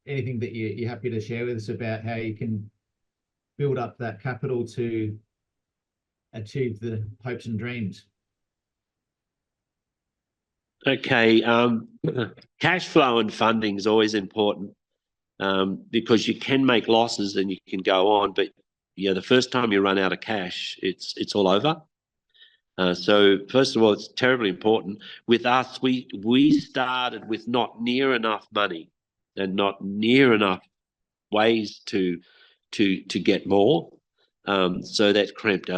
anything that you're happy to share with us about how you can build up that capital to achieve the hopes and dreams? Okay, cash flow and funding is always important, because you can make losses and you can go on, but the first time you run out of cash, it's all over. So first of all, it's terribly important. With us, we started with not near enough money and not near enough ways to get more. So that cramped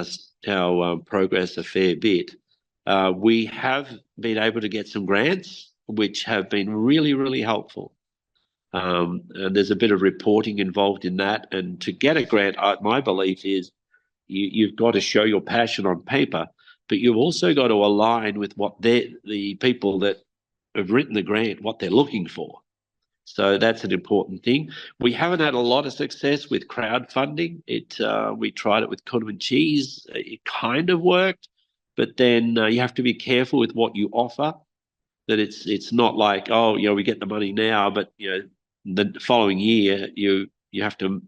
our progress a fair bit. We have been able to get some grants, which have been really, really helpful. And there's a bit of reporting involved in that. And to get a grant, my belief is you've got to show your passion on paper, but you've also got to align with what the people that have written the grant, what they're looking for. So that's an important thing. We haven't had a lot of success with crowdfunding. We tried it with Cotton and Cheese. It kind of worked, but then you have to be careful with what you offer. That it's not like, we get the money now, but the following year you have to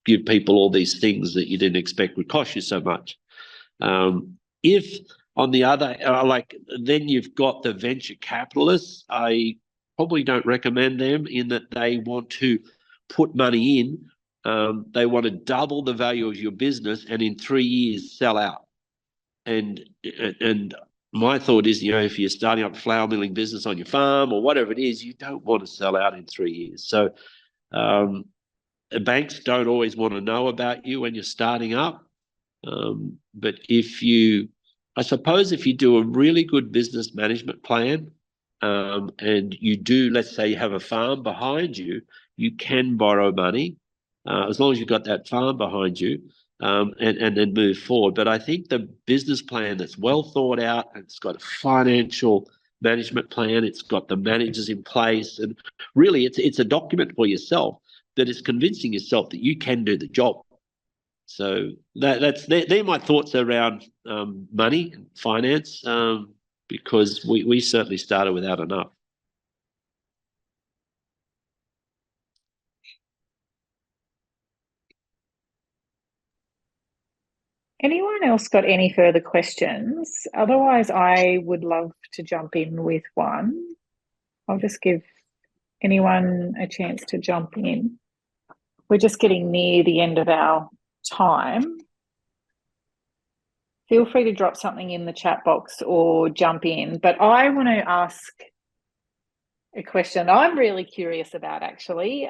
give people all these things that you didn't expect would cost you so much. If on the other, then you've got the venture capitalists. I probably don't recommend them, in that they want to put money in. They want to double the value of your business and in 3 years sell out. And my thought is, if you're starting up a flour milling business on your farm or whatever it is, you don't want to sell out in 3 years. So banks don't always want to know about you when you're starting up. But I suppose if you do a really good business management plan, and you do, let's say you have a farm behind you, you can borrow money, as long as you've got that farm behind you, and then move forward. But I think the business plan that's well thought out, and it's got a financial management plan, it's got the managers in place, and really it's a document for yourself that is convincing yourself that you can do the job. So they're my thoughts around money and finance, because we certainly started without enough. Anyone else got any further questions? Otherwise, I would love to jump in with one. I'll just give anyone a chance to jump in. We're just getting near the end of our time. Feel free to drop something in the chat box or jump in. But I want to ask a question I'm really curious about, actually.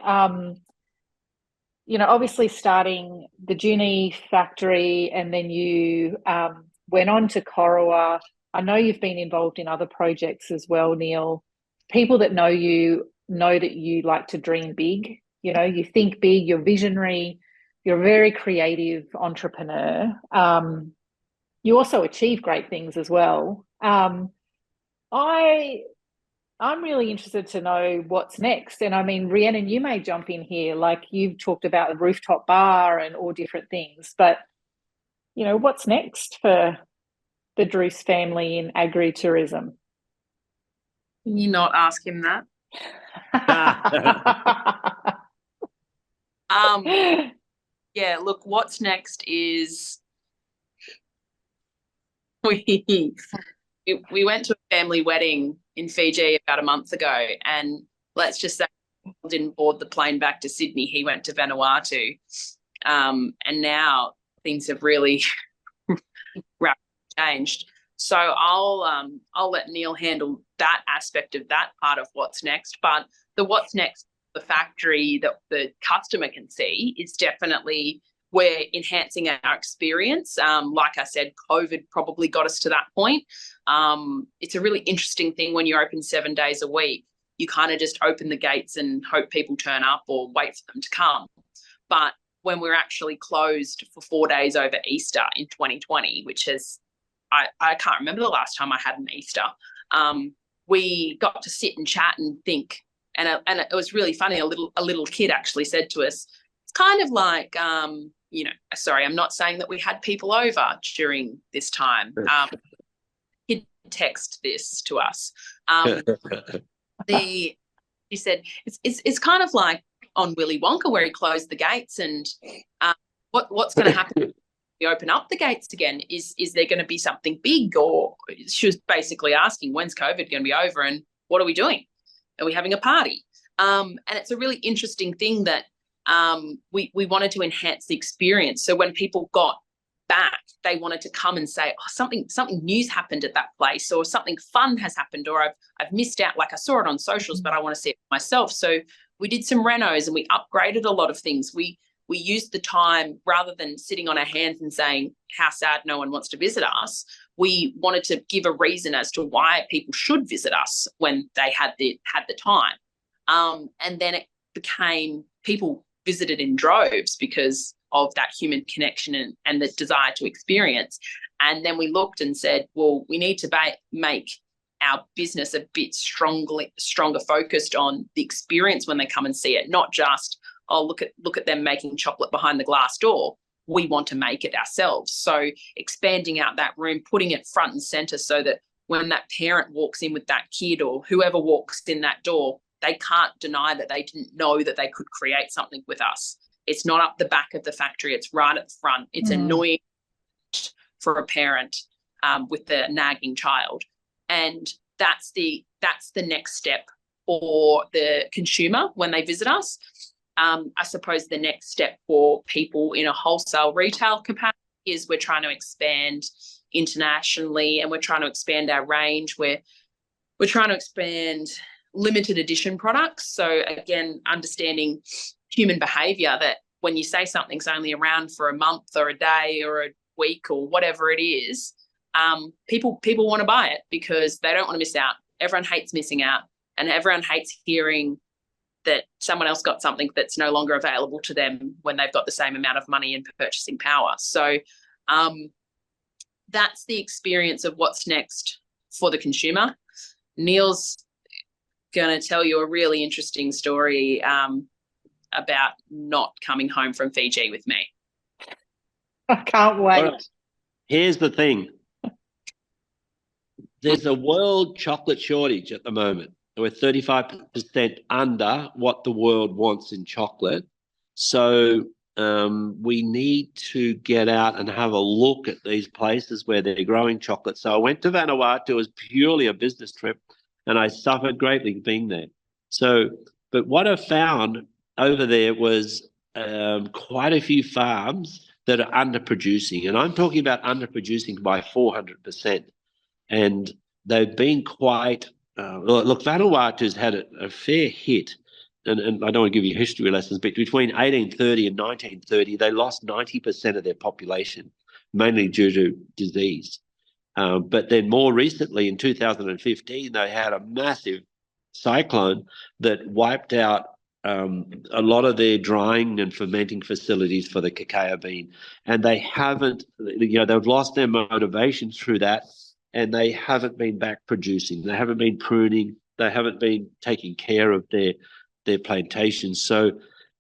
Obviously starting the Junee factory, and then you went on to Corowa. I know you've been involved in other projects as well, Neil. People that know you know that you like to dream big. You think big, you're visionary, you're a very creative entrepreneur. You also achieve great things as well. I I'm really interested to know what's next. And I mean, Rhiannon, you may jump in here. Like you've talked about the rooftop bar and all different things, but what's next for the Druce family in agritourism? Can you not ask him that? Yeah, look, what's next is we went to a family wedding in Fiji about a month ago, and let's just say didn't board the plane back to Sydney. He went to Vanuatu, and now things have really rapidly changed. So I'll let Neil handle that aspect of that part of what's next. But the what's next, the factory that the customer can see is definitely we're enhancing our experience. Like I said, COVID probably got us to that point. It's a really interesting thing when you're open 7 days a week. You kind of just open the gates and hope people turn up or wait for them to come. But when we're actually closed for 4 days over Easter in 2020, which is, I can't remember the last time I had an Easter, we got to sit and chat and think. And it was really funny. A little kid actually said to us, it's kind of like, sorry, I'm not saying that we had people over during this time. He'd text this to us. He said it's kind of like on Willy Wonka where he closed the gates, and what's going to happen when we open up the gates again? Is there going to be something big? Or she was basically asking, when's COVID going to be over and what are we doing? Are we having a party? And it's a really interesting thing that we wanted to enhance the experience. So when people got back, they wanted to come and say, oh, something new's happened at that place, or something fun has happened, or I've missed out. Like I saw it on socials, but I want to see it myself. So we did some renos and we upgraded a lot of things. We used the time, rather than sitting on our hands and saying how sad no one wants to visit us, we wanted to give a reason as to why people should visit us when they had the time. And then it became people visited in droves because of that human connection and the desire to experience. And then we looked and said, well, we need to make our business a bit stronger focused on the experience when they come and see it, not just, oh, look at them making chocolate behind the glass door. We want to make it ourselves. So expanding out that room, putting it front and center so that when that parent walks in with that kid or whoever walks in that door, they can't deny that they didn't know that they could create something with us. It's not up the back of the factory. It's right at the front. It's annoying for a parent with the nagging child. And that's the next step for the consumer when they visit us. I suppose the next step for people in a wholesale retail capacity is we're trying to expand internationally, and we're trying to expand our range. We're trying to expand limited edition products. So again, understanding human behavior, that when you say something's only around for a month or a day or a week or whatever it is, people want to buy it because they don't want to miss out. Everyone hates missing out, and everyone hates hearing that someone else got something that's no longer available to them when they've got the same amount of money and purchasing power. So that's the experience of what's next for the consumer. Neil's going to tell you a really interesting story about not coming home from Fiji with me. I can't wait. Right. Here's the thing. There's a world chocolate shortage at the moment. We're 35% under what the world wants in chocolate. So we need to get out and have a look at these places where they're growing chocolate. So I went to Vanuatu as purely a business trip, and I suffered greatly being there. So, but what I found over there was quite a few farms that are underproducing. And I'm talking about underproducing by 400%. And they've been quite... look, Vanuatu's had a fair hit, and I don't want to give you history lessons, but between 1830 and 1930, they lost 90% of their population, mainly due to disease. But then more recently, in 2015, they had a massive cyclone that wiped out a lot of their drying and fermenting facilities for the cacao bean. And they haven't, they've lost their motivation through that. And they haven't been back producing. They haven't been pruning. They haven't been taking care of their plantations. So,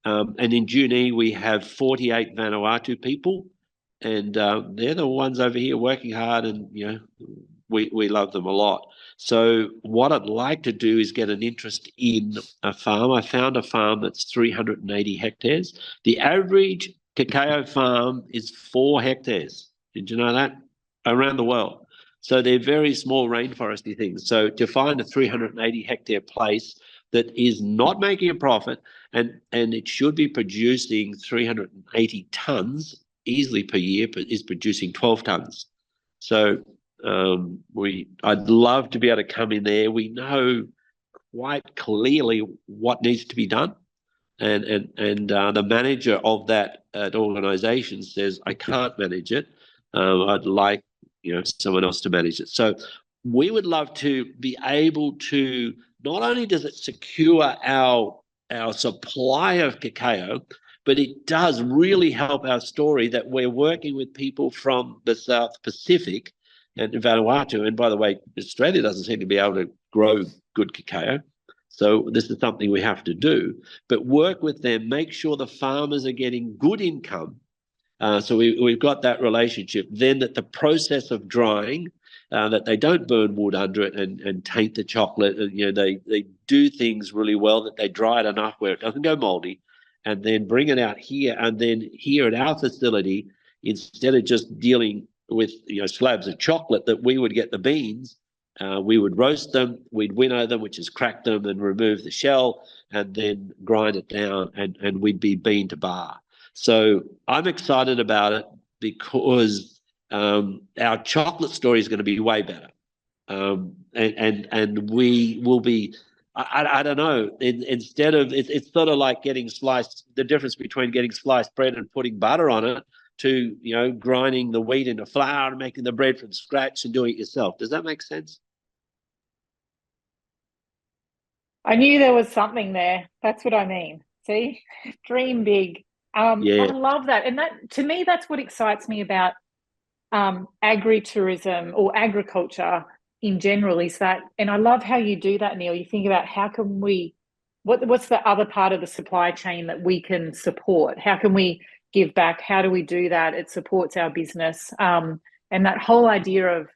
and in Junee we have 48 Vanuatu people, and they're the ones over here working hard, and we love them a lot. So what I'd like to do is get an interest in a farm. I found a farm that's 380 hectares. The average cacao farm is 4 hectares. Did you know that? Around the world. So they're very small rainforesty things. So to find a 380 hectare place that is not making a profit, and it should be producing 380 tons easily per year, but is producing 12 tons. So I'd love to be able to come in there. We know quite clearly what needs to be done, and the manager of that organisation says, I can't manage it. I'd like someone else to manage it. So we would love to be able to, not only does it secure our supply of cacao, but it does really help our story that we're working with people from the South Pacific and Vanuatu. And by the way, Australia doesn't seem to be able to grow good cacao. So this is something we have to do, but work with them, make sure the farmers are getting good income. So we've got that relationship. Then that the process of drying, that they don't burn wood under it and taint the chocolate. And, they do things really well, that they dry it enough where it doesn't go moldy, and then bring it out here. And then here at our facility, instead of just dealing with slabs of chocolate, that we would get the beans, we would roast them, we'd winnow them, which is crack them and remove the shell, and then grind it down, and we'd be bean to bar. So I'm excited about it because our chocolate story is going to be way better, and we will be. I don't know. Instead of it's sort of like getting sliced. The difference between getting sliced bread and putting butter on it to grinding the wheat into flour and making the bread from scratch and doing it yourself. Does that make sense? I knew there was something there. That's what I mean. See, dream big. Yeah. I love that. And that, to me, that's what excites me about agritourism or agriculture in general, is that, and I love how you do that, Neil. You think about how can what's the other part of the supply chain that we can support? How can we give back? How do we do that? It supports our business. And that whole idea of,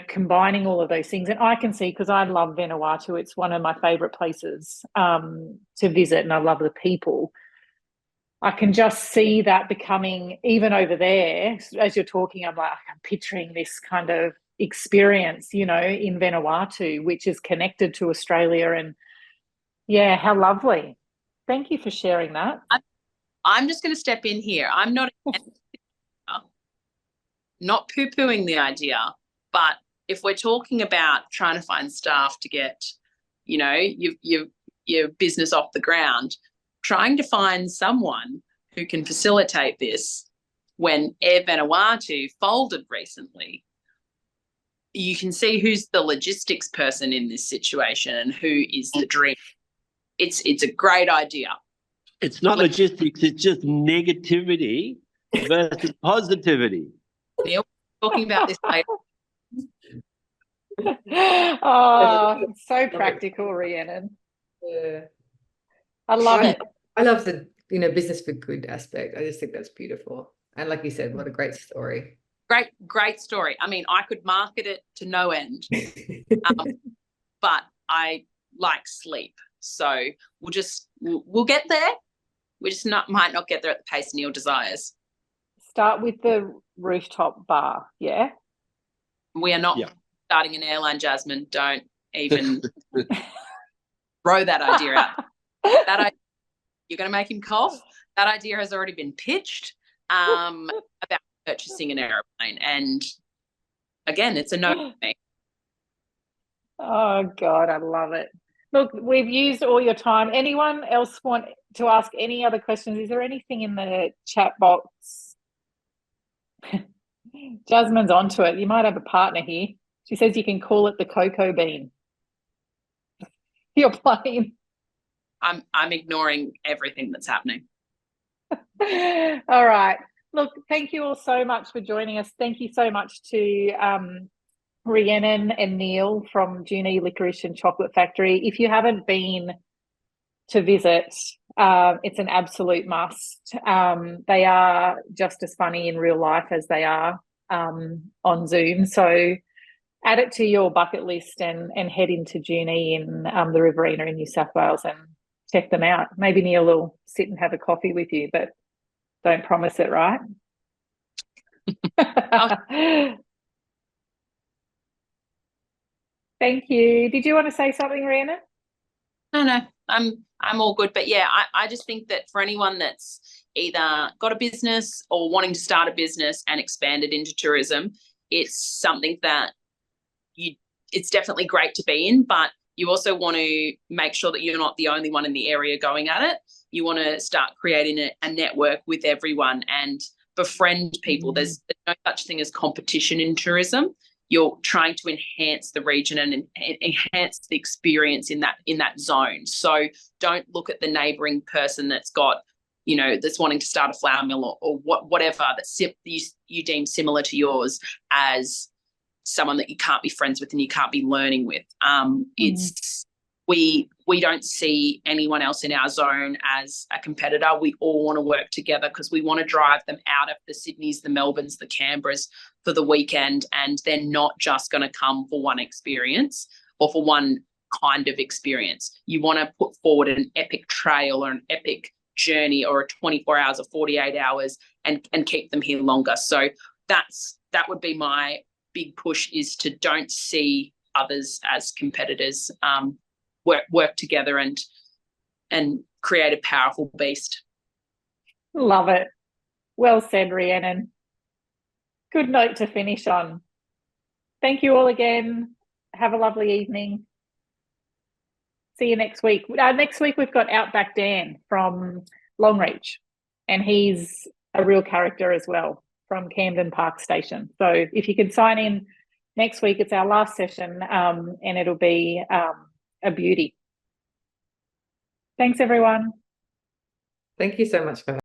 combining all of those things. And I can see, because I love Vanuatu, it's one of my favorite places to visit, and I love the people. I can just see that becoming, even over there, as you're talking, I'm picturing this kind of experience, in Vanuatu, which is connected to Australia. And yeah, how lovely. Thank you for sharing that. I'm just going to step in here. I'm not poo-pooing the idea, but if we're talking about trying to find staff to get, your business off the ground, trying to find someone who can facilitate this. When Air Vanuatu folded recently, you can see who's the logistics person in this situation and who is the dream. It's a great idea. It's not logistics, it's just negativity versus positivity. Neil, talking about this later. Oh, so practical, Rhiannon. Yeah. I love it. I love the business for good aspect. I just think that's beautiful. And like you said, what a great story. Great story. I mean, I could market it to no end, but I like sleep. So we'll get there. We just might not get there at the pace Neil desires. Start with the rooftop bar, yeah? We are not starting an airline, Jasmine. Don't even throw that idea out. That idea, you're going to make him cough. That idea has already been pitched about purchasing an aeroplane. And again, it's a no for me. Oh, God, I love it. Look, we've used all your time. Anyone else want to ask any other questions? Is there anything in the chat box? Jasmine's onto it. You might have a partner here. She says you can call it the cocoa bean. You're playing. I'm ignoring everything that's happening. All right. Look, thank you all so much for joining us. Thank you so much to Rhiannon and Neil from Junee Licorice and Chocolate Factory. If you haven't been to visit, it's an absolute must. They are just as funny in real life as they are on Zoom. So add it to your bucket list and head into Junee in the Riverina in New South Wales and check them out. Maybe Neil will sit and have a coffee with you, but don't promise it, right? Thank you. Did you want to say something, Rhiannon? No, I'm all good. But yeah, I just think that for anyone that's either got a business or wanting to start a business and expand it into tourism, it's something that it's definitely great to be in, but you also want to make sure that you're not the only one in the area going at it. You want to start creating a network with everyone and befriend people. There's no such thing as competition in tourism. You're trying to enhance the region and enhance the experience in that zone. So don't look at the neighbouring person that's got, that's wanting to start a flour mill or whatever that you deem similar to yours as someone that you can't be friends with and you can't be learning with. It's we don't see anyone else in our zone as a competitor. We all want to work together because we want to drive them out of the Sydneys, the Melbournes, the Canberras for the weekend, and they're not just going to come for one experience or for one kind of experience. You want to put forward an epic trail or an epic journey or a 24 hours or 48 hours and keep them here longer. So that would be my big push, is to don't see others as competitors. Work together and create a powerful beast. Love it. Well said, Rhiannon. Good note to finish on. Thank you all again. Have a lovely evening. See you next week. Next week we've got Outback Dan from Longreach, and he's a real character as well from Camden Park Station. So if you can sign in next week, it's our last session, and it'll be a beauty. Thanks, everyone. Thank you so much for